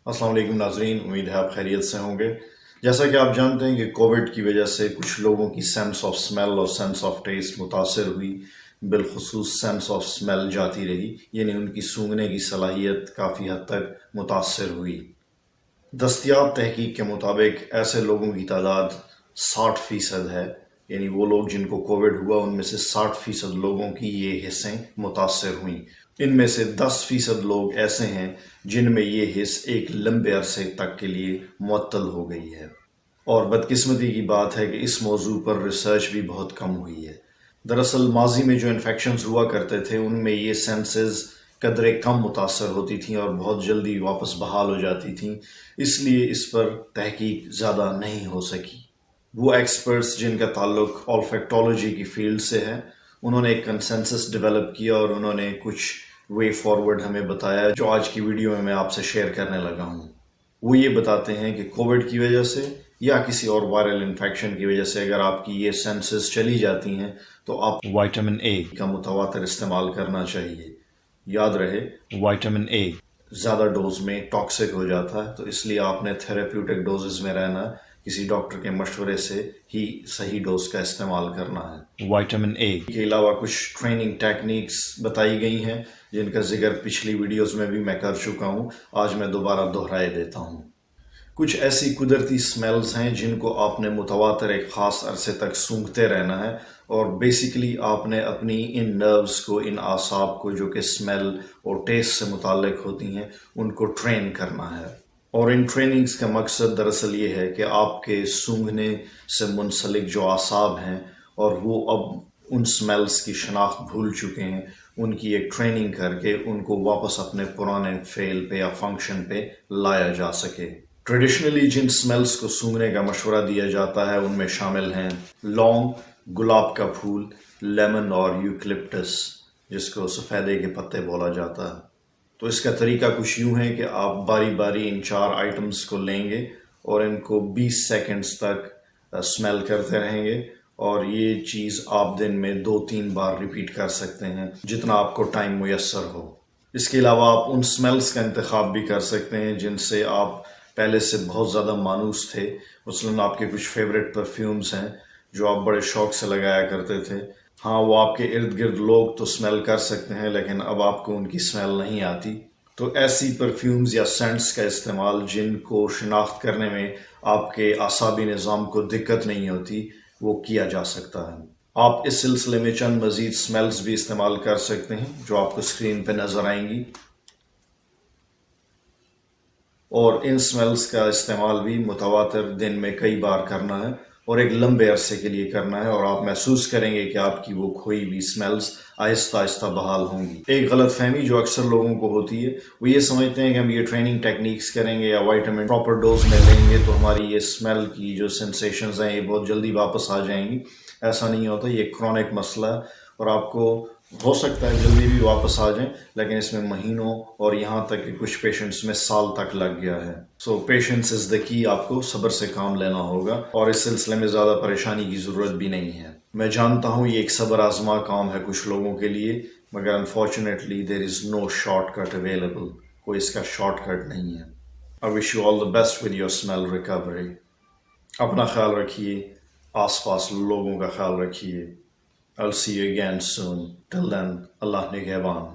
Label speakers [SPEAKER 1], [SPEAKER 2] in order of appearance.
[SPEAKER 1] السلام علیکم ناظرین، امید ہے آپ خیریت سے ہوں گے۔ جیسا کہ آپ جانتے ہیں کہ کووڈ کی وجہ سے کچھ لوگوں کی سینس آف سمیل اور سینس آف ٹیسٹ متاثر ہوئی، بالخصوص سینس آف سمیل جاتی رہی، یعنی ان کی سونگھنے کی صلاحیت کافی حد تک متاثر ہوئی۔ دستیاب تحقیق کے مطابق ایسے لوگوں کی تعداد 60% ہے، یعنی وہ لوگ جن کو کووڈ ہوا ان میں سے 60% لوگوں کی یہ حصیں متاثر ہوئیں۔ ان میں سے 10% لوگ ایسے ہیں جن میں یہ حص ایک لمبے عرصے تک کے لیے معطل ہو گئی ہے، اور بدقسمتی کی بات ہے کہ اس موضوع پر ریسرچ بھی بہت کم ہوئی ہے۔ دراصل ماضی میں جو انفیکشنز ہوا کرتے تھے ان میں یہ سینسز قدرے کم متاثر ہوتی تھیں اور بہت جلدی واپس بحال ہو جاتی تھیں، اس لیے اس پر تحقیق زیادہ نہیں ہو سکی۔ وہ ایکسپرٹس جن کا تعلق آلفیکٹولوجی کی فیلڈ سے ہے، انہوں نے ایک کنسنسس ڈیولپ کیا اور انہوں نے کچھ وے فارورڈ ہمیں بتایا جو آج کی ویڈیو میں آپ سے شیئر کرنے لگا ہوں۔ وہ یہ بتاتے ہیں کہ کووڈ کی وجہ سے یا کسی اور وائرل انفیکشن کی وجہ سے اگر آپ کی یہ سینسز چلی جاتی ہیں تو آپ وائٹامن اے کا متواتر استعمال کرنا چاہیے۔ یاد رہے وائٹامن اے زیادہ ڈوز میں ٹاکسک ہو جاتا ہے، تو اس لیے آپ نے تھیراپیوٹک ڈوزز میں رہنا، کسی ڈاکٹر کے مشورے سے ہی صحیح ڈوز کا استعمال کرنا ہے۔ وائٹامن اے کے علاوہ کچھ ٹریننگ ٹیکنیکس بتائی گئی ہیں جن کا ذکر پچھلی ویڈیوز میں بھی میں کر چکا ہوں، آج میں دوبارہ دہرائے دیتا ہوں۔ کچھ ایسی قدرتی سمیلز ہیں جن کو آپ نے متواتر ایک خاص عرصے تک سونگھتے رہنا ہے، اور بیسیکلی آپ نے اپنی ان نروز کو، ان اعصاب کو جو کہ سمیل اور ٹیسٹ سے متعلق ہوتی ہیں، ان کو ٹرین کرنا ہے۔ اور ان ٹریننگز کا مقصد دراصل یہ ہے کہ آپ کے سونگھنے سے منسلک جو اعصاب ہیں اور وہ اب ان سمیلز کی شناخت بھول چکے ہیں، ان کی ایک ٹریننگ کر کے ان کو واپس اپنے پرانے فعل پہ یا فنکشن پہ لایا جا سکے۔ ٹریڈیشنلی جن سمیلز کو سونگھنے کا مشورہ دیا جاتا ہے ان میں شامل ہیں لونگ، گلاب کا پھول، لیمن اور یوکلپٹس جس کو سفیدے کے پتے بولا جاتا ہے۔ تو اس کا طریقہ کچھ یوں ہے کہ آپ باری باری ان 4 آئٹمز کو لیں گے اور ان کو 20 سیکنڈز تک سمیل کرتے رہیں گے، اور یہ چیز آپ دن میں 2-3 بار ریپیٹ کر سکتے ہیں جتنا آپ کو ٹائم میسر ہو۔ اس کے علاوہ آپ ان سمیلز کا انتخاب بھی کر سکتے ہیں جن سے آپ پہلے سے بہت زیادہ مانوس تھے، مثلاً آپ کے کچھ فیوریٹ پرفیومز ہیں جو آپ بڑے شوق سے لگایا کرتے تھے۔ ہاں، وہ آپ کے ارد گرد لوگ تو سمیل کر سکتے ہیں لیکن اب آپ کو ان کی سمیل نہیں آتی، تو ایسی پرفیومز یا سینٹس کا استعمال جن کو شناخت کرنے میں آپ کے اعصابی نظام کو دقت نہیں ہوتی، وہ کیا جا سکتا ہے۔ آپ اس سلسلے میں چند مزید سمیلز بھی استعمال کر سکتے ہیں جو آپ کو اسکرین پہ نظر آئیں گی، اور ان سمیلز کا استعمال بھی متواتر دن میں کئی بار کرنا ہے اور ایک لمبے عرصے کے لیے کرنا ہے، اور آپ محسوس کریں گے کہ آپ کی وہ کھوئی ہوئی سمیلز آہستہ آہستہ بحال ہوں گی۔ ایک غلط فہمی جو اکثر لوگوں کو ہوتی ہے، وہ یہ سمجھتے ہیں کہ ہم یہ ٹریننگ ٹیکنیکس کریں گے یا وائٹامن پراپر ڈوز میں لیں گے تو ہماری یہ سمیل کی جو سینسیشنز ہیں یہ بہت جلدی واپس آ جائیں گی۔ ایسا نہیں ہوتا، یہ ایک کرونک مسئلہ ہے اور آپ کو ہو سکتا ہے جلدی بھی واپس آ جائیں، لیکن اس میں مہینوں اور یہاں تک کہ کچھ پیشنٹس میں سال تک لگ گیا ہے۔ سو پیشنس از دا کی، آپ کو صبر سے کام لینا ہوگا اور اس سلسلے میں زیادہ پریشانی کی ضرورت بھی نہیں ہے۔ میں جانتا ہوں یہ ایک صبر آزما کام ہے کچھ لوگوں کے لیے، مگر unfortunately there is know short cut available, کوئی اس کا شارٹ کٹ نہیں ہے۔ I wish you all the best with your smell recovery۔ اپنا خیال رکھیے، آس پاس لوگوں کا خیال رکھیے۔ I'll see you again soon. Till then, Allah نگہبان۔